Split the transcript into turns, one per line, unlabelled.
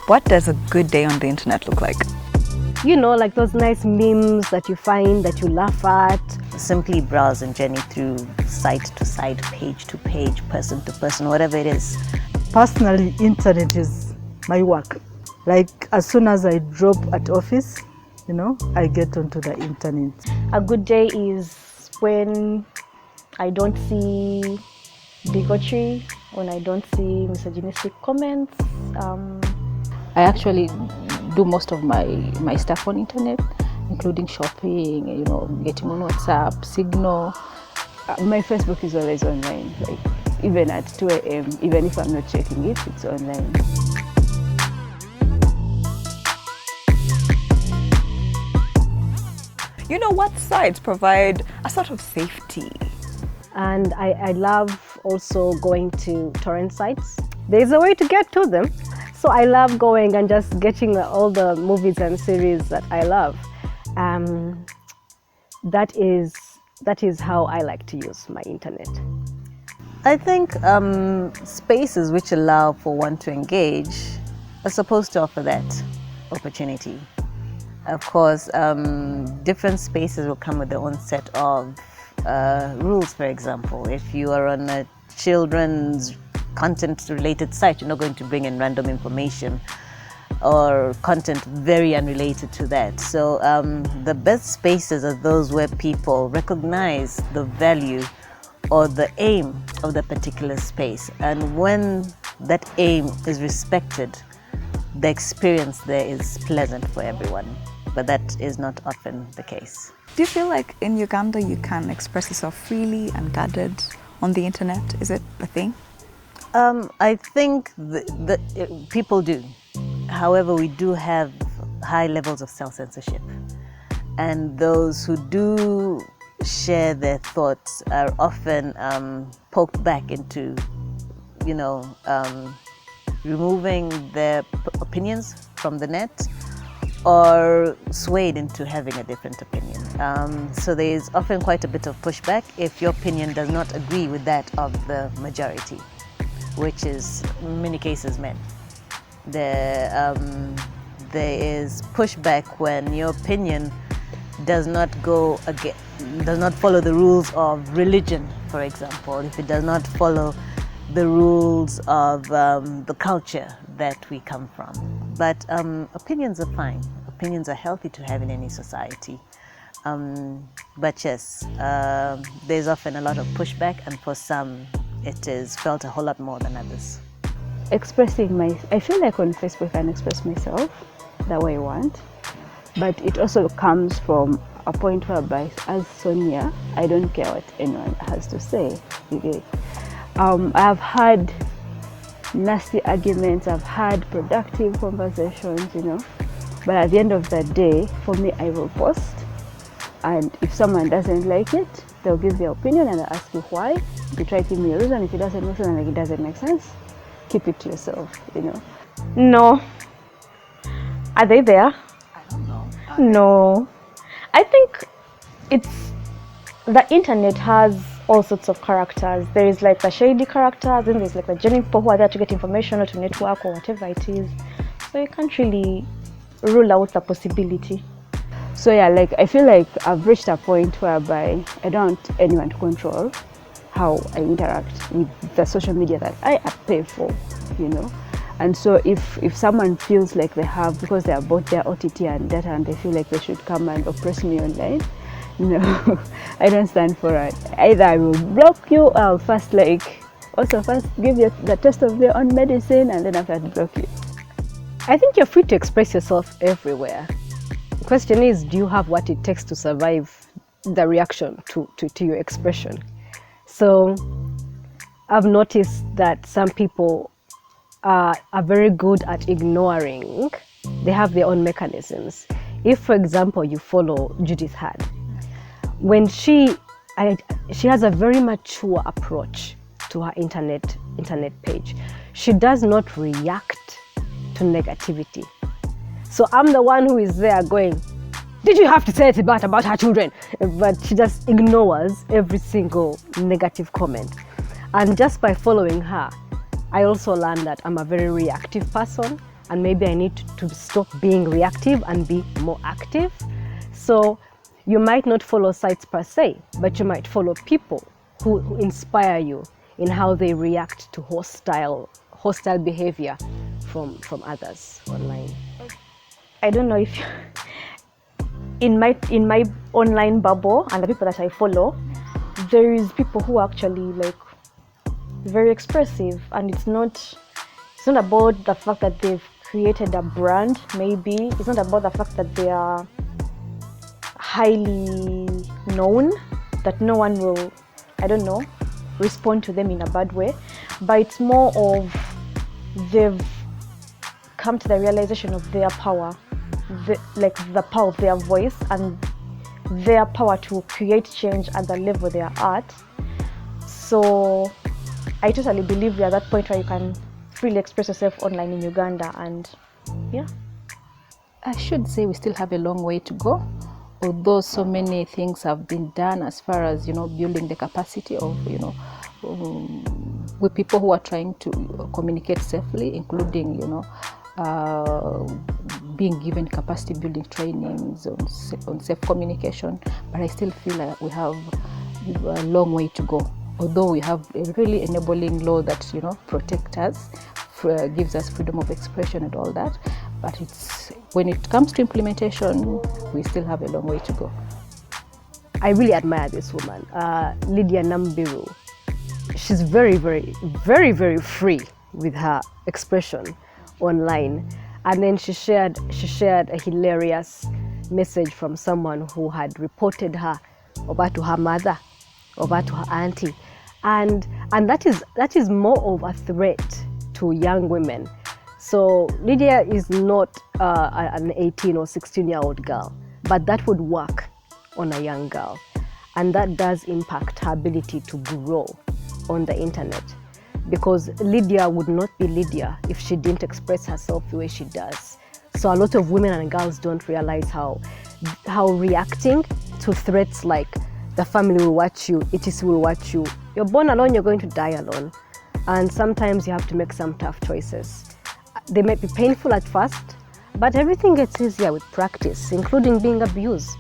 What does a good day on the internet look like?
You know, like those nice memes that you find that you laugh at.
Simply browse and journey through site to site, page to page, person to person, whatever it is.
Personally, internet is my work. Like as soon as I drop at office, I get onto the internet.
A good day is when I don't see bigotry, when I don't see misogynistic comments.
I actually do most of my stuff on internet, including shopping, getting on WhatsApp, Signal.
My Facebook is always online, like even at 2 a.m., even if I'm not checking it, it's online.
You know what sites provide a sort of safety?
And I love also going to torrent sites. There's a way to get to them. So I love going and just getting all the movies and series that I love. That is how I like to use my internet.
I think spaces which allow for one to engage are supposed to offer that opportunity. Of course, different spaces will come with their own set of rules. For example, if you are on a children's content-related site, you're not going to bring in random information or content very unrelated to that. So the best spaces are those where people recognize the value or the aim of the particular space. And when that aim is respected, the experience there is pleasant for everyone. But that is not often the case.
Do you feel like in Uganda you can express yourself freely and guarded on the internet? Is it a thing?
I think people do. However, we do have high levels of self-censorship. And those who do share their thoughts are often poked back into, removing their opinions from the net or swayed into having a different opinion. So there is often quite a bit of pushback if your opinion does not agree with that of the majority, which is in many cases men. There is pushback when your opinion does not follow the rules of religion, for example, if it does not follow the rules of the culture that we come from. But opinions are fine. Opinions are healthy to have in any society. But yes, there's often a lot of pushback, and for some it is felt a whole lot more than others.
I feel like on Facebook I can express myself the way I want, but it also comes from a point whereby, as Sonia, I don't care what anyone has to say. I have had nasty arguments, I've had productive conversations, but at the end of the day, for me, I will post, and if someone doesn't like it, they'll give their opinion and I'll ask you why. You try to give me a reason. If it doesn't make sense, like it doesn't make sense, keep it to yourself,
No. Are they there?
I don't know.
No. I think the internet has all sorts of characters. There is like the shady characters, then there's like the genuine people who are there to get information or to network or whatever it is. So you can't really rule out the possibility.
So yeah, I feel like I've reached a point whereby I don't want anyone to control how I interact with the social media that I pay for, And so if someone feels like they have, because they have bought their OTT and data and they feel like they should come and oppress me online, no, I don't stand for it. Either I will block you or I'll first give you the test of their own medicine and then after I'll block you.
I think you're free to express yourself everywhere. The question is, do you have what it takes to survive the reaction to your expression? So I've noticed that some people are very good at ignoring. They have their own mechanisms. If, for example, you follow Judith Hard, when she has a very mature approach to her internet page. She does not react to negativity. So I'm the one who is there going, did you have to say it about her children? But she just ignores every single negative comment. And just by following her, I also learned that I'm a very reactive person, and maybe I need to stop being reactive and be more active. So you might not follow sites per se, but you might follow people who inspire you in how they react to hostile behavior from others online.
I don't know if in my online bubble and the people that I follow, there is people who are actually like very expressive, and it's not about the fact that they've created a brand. Maybe it's not about the fact that they are highly known, that no one will, I don't know, respond to them in a bad way, but it's more of they've come to the realization of their power, the power of their voice and their power to create change at the level they are at. So I totally believe we are at that point where you can freely express yourself online in Uganda, and yeah.
I should say we still have a long way to go, although so many things have been done as far as, building the capacity of, with people who are trying to communicate safely, including, being given capacity building trainings on safe communication. But I still feel like we have a long way to go, although we have a really enabling law that, protects us, gives us freedom of expression and all that. But when it comes to implementation, we still have a long way to go.
I really admire this woman, Lydia Nambiru. She's very, very, very, very free with her expression online. And then she shared a hilarious message from someone who had reported her over to her mother, over to her auntie. And that is more of a threat to young women. So Lydia is not an 18 or 16-year-old girl, but that would work on a young girl. And that does impact her ability to grow on the internet, because Lydia would not be Lydia if she didn't express herself the way she does. So a lot of women and girls don't realize how reacting to threats like the family will watch you, etc. will watch you. You're born alone, you're going to die alone. And sometimes you have to make some tough choices. They might be painful at first, but everything gets easier with practice, including being abused.